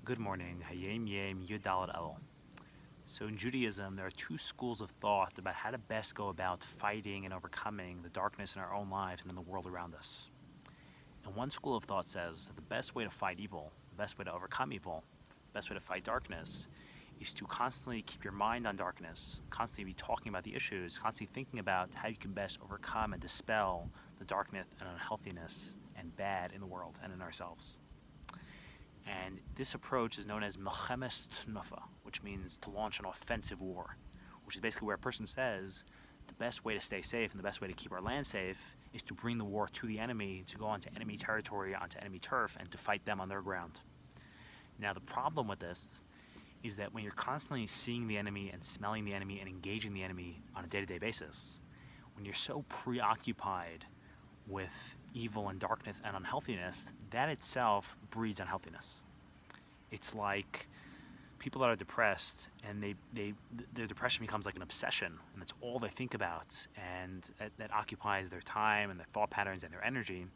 Good morning. Hayom Yom Elul. So in Judaism, there are two schools of thought about how to best go about fighting and overcoming the darkness in our own lives and in the world around us. And one school of thought says that the best way to fight evil, the best way to overcome evil, the best way to fight darkness is to constantly keep your mind on darkness, constantly be talking about the issues, constantly thinking about how you can best overcome and dispel the darkness and unhealthiness and bad in the world and in ourselves. And this approach is known as Melchemes Tnufa, which means to launch an offensive war, which is basically where a person says the best way to stay safe and the best way to keep our land safe is to bring the war to the enemy, to go onto enemy territory, onto enemy turf, and to fight them on their ground. Now, the problem with this is that when you're constantly seeing the enemy and smelling the enemy and engaging the enemy on a day-to-day basis, when you're so preoccupied with evil and darkness and unhealthiness, that itself breeds unhealthiness. It's like people that are depressed and their depression becomes like an obsession, and that's all they think about, and that occupies their time and their thought patterns and their energy.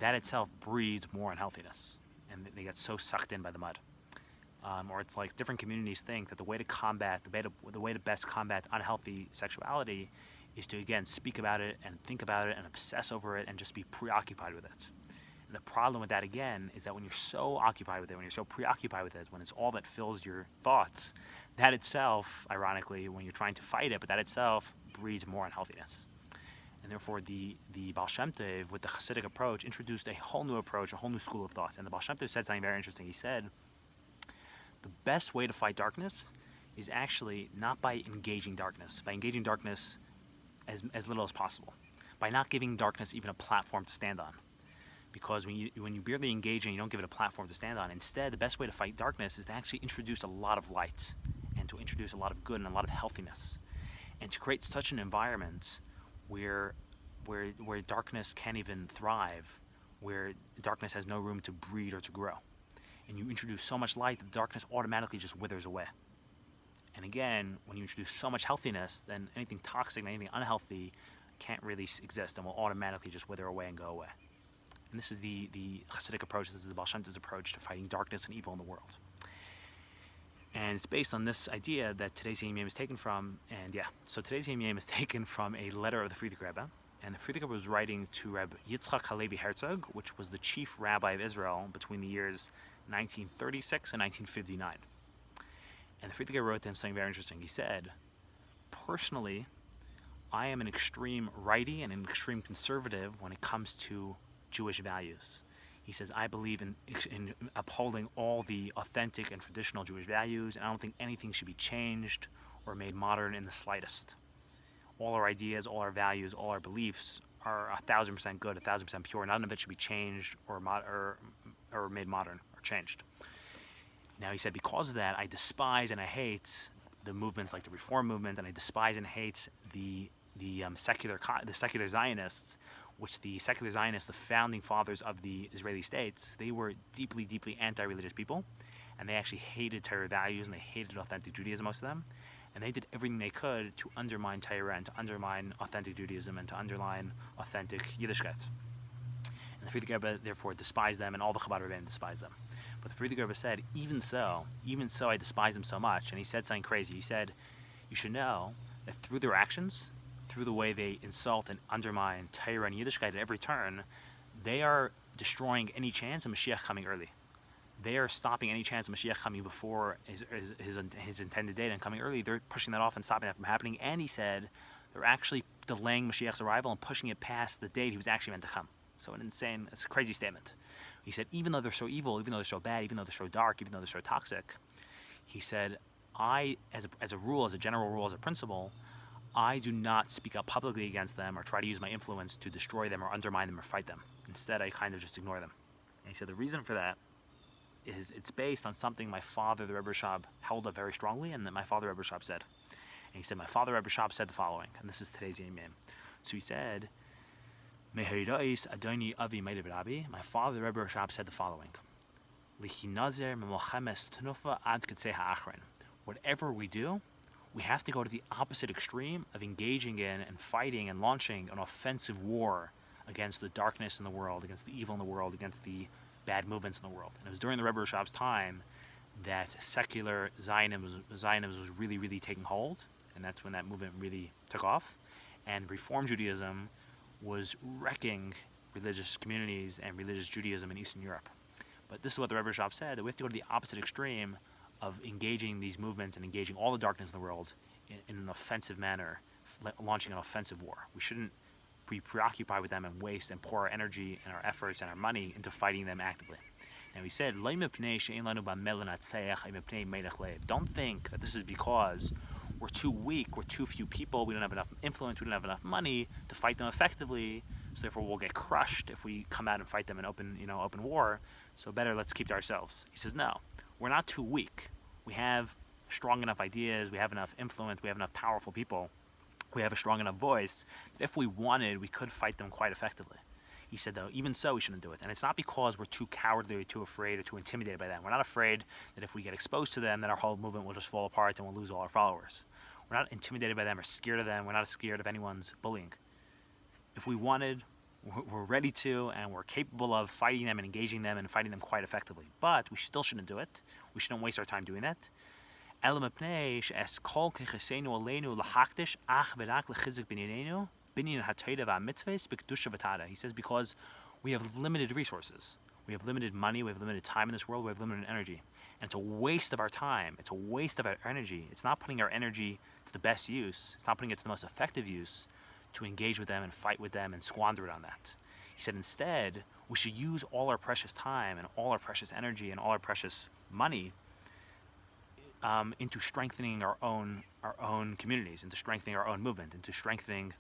That itself breeds more unhealthiness, and they get so sucked in by the mud. Or it's like different communities think that the way to best combat unhealthy sexuality is to, again, speak about it and think about it and obsess over it and just be preoccupied with it. And the problem with that, again, is that when you're so occupied with it, when you're so preoccupied with it, when it's all that fills your thoughts, that itself, ironically, when you're trying to fight it, but that itself breeds more unhealthiness. And therefore, the Baal Shem Tov, with the Chassidic approach, introduced a whole new approach, a whole new school of thought. And the Baal Shem Tov said something very interesting. He said, the best way to fight darkness is actually not by engaging darkness, by engaging darkness as little as possible, by not giving darkness even a platform to stand on. Because when you barely engage and you don't give it a platform to stand on, instead the best way to fight darkness is to actually introduce a lot of light and to introduce a lot of good and a lot of healthiness, and to create such an environment where darkness can't even thrive, where darkness has no room to breed or to grow. And you introduce so much light that the darkness automatically just withers away. And again, when you introduce so much healthiness, then anything toxic, anything unhealthy can't really exist and will automatically just wither away and go away. And this is the Chassidic approach, this is the Baal Shem Tov's approach to fighting darkness and evil in the world. And it's based on this idea that today's Hayom Yom is taken from, so today's Hayom Yom is taken from a letter of the Friediker Rebbe. And the Friediker Rebbe was writing to Rebbe Hertzog, which was the chief rabbi of Israel between the years 1936 and 1959. And the Friediker wrote to him something very interesting. He said, personally, I am an extreme righty and an extreme conservative when it comes to Jewish values. He says, I believe in upholding all the authentic and traditional Jewish values, and I don't think anything should be changed or made modern in the slightest. All our ideas, all our values, all our beliefs are 1,000% good, 1,000% pure. None of it should be changed or made modern or changed. Now, he said, because of that, I despise and I hate the movements like the Reform movement, and I despise and hate the secular Zionists, which the secular Zionists, the founding fathers of the Israeli states, they were deeply, deeply anti-religious people, and they actually hated Torah values, and they hated authentic Judaism, most of them, and they did everything they could to undermine Torah and to undermine authentic Judaism and to undermine authentic Yiddishkeit. And the Friediker Rebbe therefore despised them, and all the Chabad Rebbeim despised them. But the Friediker Rebbe said, even so, I despise them so much. And he said something crazy. He said, you should know that through their actions, through the way they insult and undermine Torah and Yiddishkeit at every turn, they are destroying any chance of Mashiach coming early. They are stopping any chance of Mashiach coming before his intended date and coming early. They're pushing that off and stopping that from happening. And he said, they're actually delaying Mashiach's arrival and pushing it past the date he was actually meant to come. So it's a crazy statement. He said, even though they're so evil, even though they're so bad, even though they're so dark, even though they're so toxic, he said, I, as a rule, as a general rule, as a principle, I do not speak up publicly against them or try to use my influence to destroy them or undermine them or fight them. Instead, I kind of just ignore them. And he said the reason for that is it's based on something my father, the Rebbe Rashab, held up very strongly, and that my father, Rebbe Rashab, said. And he said, my father, Rebbe Rashab, said the following, and this is today's Hayom Yom. So he said, my father, the Rebbe Rashab, said the following: whatever we do, we have to go to the opposite extreme of engaging in and fighting and launching an offensive war against the darkness in the world, against the evil in the world, against the bad movements in the world. And it was during the Rebbe Rashab's time that secular Zionism was really, really taking hold, and that's when that movement really took off. And Reform Judaism was wrecking religious communities and religious Judaism in Eastern Europe. But this is what the Rebbe Rashab said, that we have to go to the opposite extreme of engaging these movements and engaging all the darkness in the world in an offensive manner, launching an offensive war. We shouldn't be preoccupied with them and waste and pour our energy and our efforts and our money into fighting them actively. And we said, don't think that this is because we're too weak, we're too few people, we don't have enough influence, we don't have enough money to fight them effectively, so therefore we'll get crushed if we come out and fight them in open war, so better let's keep to ourselves. He says, no, we're not too weak. We have strong enough ideas, we have enough influence, we have enough powerful people, we have a strong enough voice, that if we wanted, we could fight them quite effectively. He said, though, even so, we shouldn't do it. And it's not because we're too cowardly or too afraid or too intimidated by them. We're not afraid that if we get exposed to them, that our whole movement will just fall apart and we'll lose all our followers. We're not intimidated by them or scared of them. We're not scared of anyone's bullying. If we wanted, we're ready to, and we're capable of fighting them and engaging them and fighting them quite effectively. But we still shouldn't do it. We shouldn't waste our time doing that. He says because we have limited resources. We have limited money, we have limited time in this world, we have limited energy. And it's a waste of our time, it's a waste of our energy. It's not putting our energy to the best use, it's not putting it to the most effective use to engage with them and fight with them and squander it on that. He said instead, we should use all our precious time and all our precious energy and all our precious money into strengthening our own communities, into strengthening our own movement, into strengthening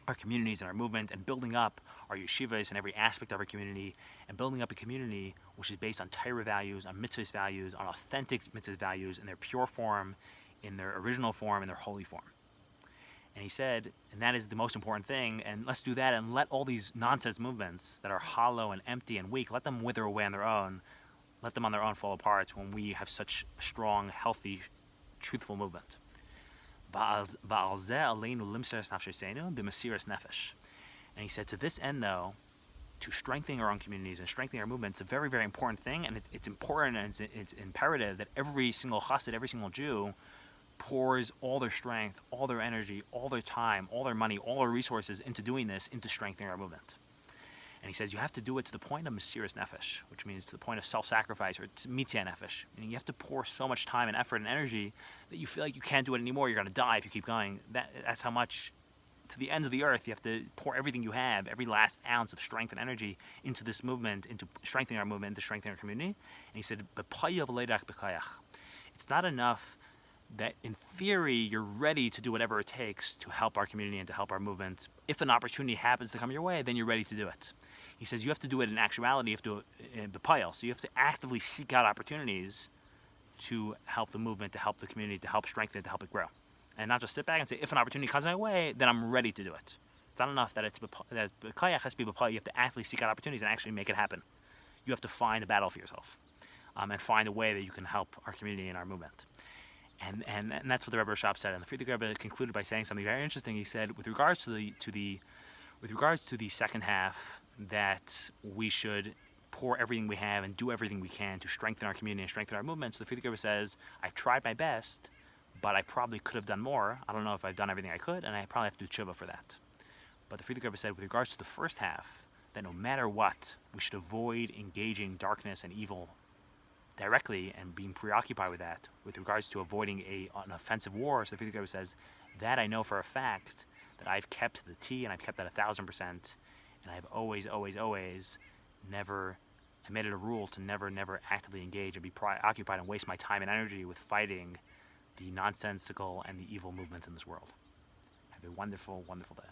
our communities and our movement, and building up our yeshivas in every aspect of our community, and building up a community which is based on Torah values, on mitzvahs values, on authentic mitzvahs values in their pure form, in their original form, in their holy form. And he said, and that is the most important thing, and let's do that and let all these nonsense movements that are hollow and empty and weak, let them wither away on their own, let them on their own fall apart when we have such a strong, healthy, truthful movement. And he said, to this end, though, to strengthening our own communities and strengthening our movement, it's a very, very important thing, and it's important and it's imperative that every single Chassid, every single Jew, pours all their strength, all their energy, all their time, all their money, all their resources into doing this, into strengthening our movement. And he says you have to do it to the point of Mesiras Nefesh, which means to the point of self-sacrifice, or Mitzvah Nefesh. Meaning you have to pour so much time and effort and energy that you feel like you can't do it anymore, you're going to die if you keep going. That's how much, to the ends of the earth, you have to pour everything you have, every last ounce of strength and energy into this movement, into strengthening our movement, into strengthening our community. And he said, it's not enough that in theory you're ready to do whatever it takes to help our community and to help our movement. If an opportunity happens to come your way, then you're ready to do it. He says you have to do it in actuality, you have to do it in b'payil. So you have to actively seek out opportunities to help the movement, to help the community, to help strengthen it, to help it grow. And not just sit back and say, if an opportunity comes my way, then I'm ready to do it. It's not enough that it's b'payil, has to be b'payil. You have to actively seek out opportunities and actually make it happen. You have to find a battle for yourself and find a way that you can help our community and our movement. And that's what the Rebbe Rashab said. And the Friediker Rebbe concluded by saying something very interesting. He said, with regards to the second half, that we should pour everything we have and do everything we can to strengthen our community and strengthen our movement. So the Friediker Rebbe says, I've tried my best, but I probably could have done more. I don't know if I've done everything I could, and I probably have to do tshuva for that. But the Friediker Rebbe said, with regards to the first half, that no matter what, we should avoid engaging darkness and evil directly and being preoccupied with that. With regards to avoiding an offensive war, so the Friediker Rebbe says, that I know for a fact that I've kept the T, and I've kept that 1,000%, and I've always never, I made it a rule to never actively engage and be preoccupied and waste my time and energy with fighting the nonsensical and the evil movements in this world. Have a wonderful, wonderful day.